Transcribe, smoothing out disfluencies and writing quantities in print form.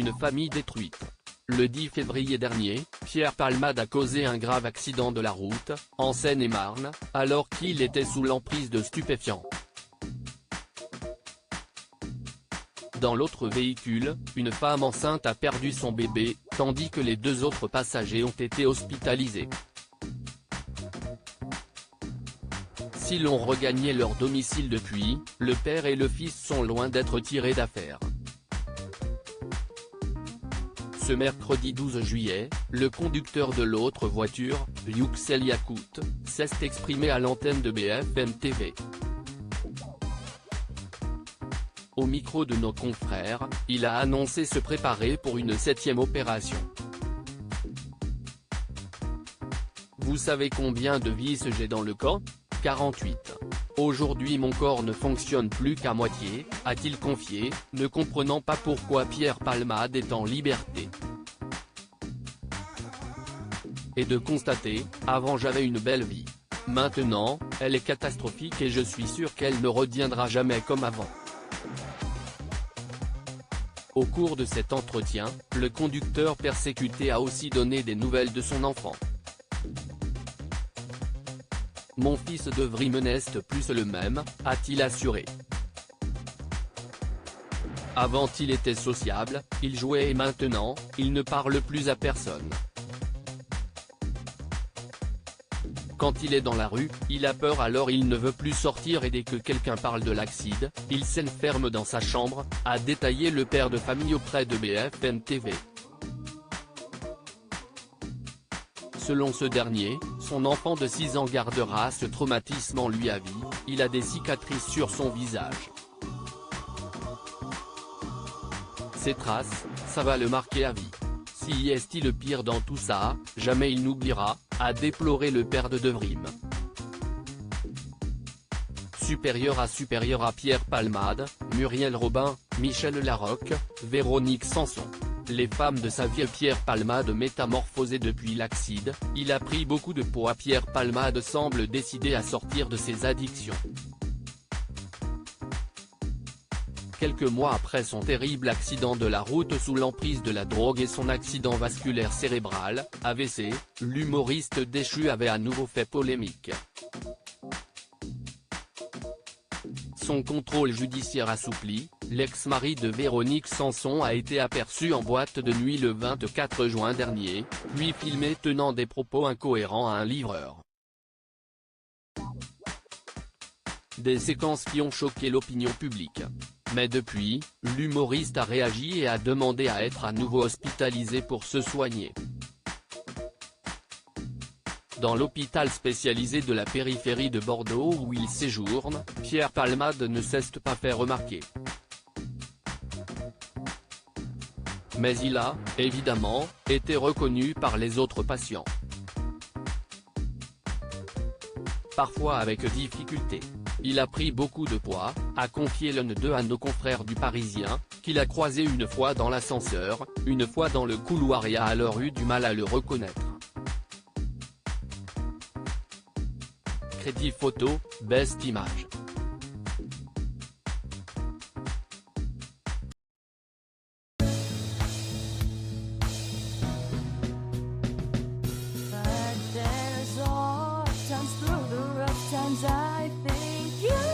une famille détruite. Le 10 février dernier, Pierre Palmade a causé un grave accident de la route, en Seine-et-Marne, alors qu'il était sous l'emprise de stupéfiants. Dans l'autre véhicule, une femme enceinte a perdu son bébé, tandis que les 2 autres passagers ont été hospitalisés. Si l'on regagnait leur domicile depuis, le père et le fils sont loin d'être tirés d'affaire. Ce mercredi 12 juillet, le conducteur de l'autre voiture, Yüksel Yakut, s'est exprimé à l'antenne de BFM TV. Au micro de nos confrères, il a annoncé se préparer pour une 7e opération. Vous savez combien de vis j'ai dans le corps ? 48. Aujourd'hui mon corps ne fonctionne plus qu'à moitié, a-t-il confié, ne comprenant pas pourquoi Pierre Palmade est en liberté. Et de constater, avant j'avais une belle vie. Maintenant, elle est catastrophique et je suis sûr qu'elle ne reviendra jamais comme avant. Au cours de cet entretien, le conducteur persécuté a aussi donné des nouvelles de son enfant. Mon fils devrait me n'est plus le même, a-t-il assuré. Avant il était sociable, il jouait et maintenant, il ne parle plus à personne. Quand il est dans la rue, il a peur alors il ne veut plus sortir et dès que quelqu'un parle de l'accident, il s'enferme dans sa chambre, a détaillé le père de famille auprès de BFM TV. Selon ce dernier, son enfant de 6 ans gardera ce traumatisme en lui à vie, il a des cicatrices sur son visage. Ces traces, ça va le marquer à vie. Si est-il le pire dans tout ça, jamais il n'oubliera, a déploré le père de Devrim. Supérieur à Pierre Palmade, Muriel Robin, Michel Larocque, Véronique Sanson. Les femmes de sa vie. Pierre Palmade métamorphosé depuis l'accident, il a pris beaucoup de poids. Pierre Palmade semble décidé à sortir de ses addictions. Quelques mois après son terrible accident de la route sous l'emprise de la drogue et son accident vasculaire cérébral, AVC, l'humoriste déchu avait à nouveau fait polémique. Son contrôle judiciaire assoupli, l'ex-mari de Véronique Sanson a été aperçu en boîte de nuit le 24 juin dernier, puis filmé tenant des propos incohérents à un livreur. Des séquences qui ont choqué l'opinion publique. Mais depuis, l'humoriste a réagi et a demandé à être à nouveau hospitalisé pour se soigner. Dans l'hôpital spécialisé de la périphérie de Bordeaux où il séjourne, Pierre Palmade ne s'est pas fait remarquer. Mais il a, évidemment, été reconnu par les autres patients. Parfois avec difficulté. Il a pris beaucoup de poids, a confié l'un d'eux à nos confrères du Parisien, qu'il a croisé une fois dans l'ascenseur, une fois dans le couloir et a alors eu du mal à le reconnaître. Crédit photo, Best Image. I think you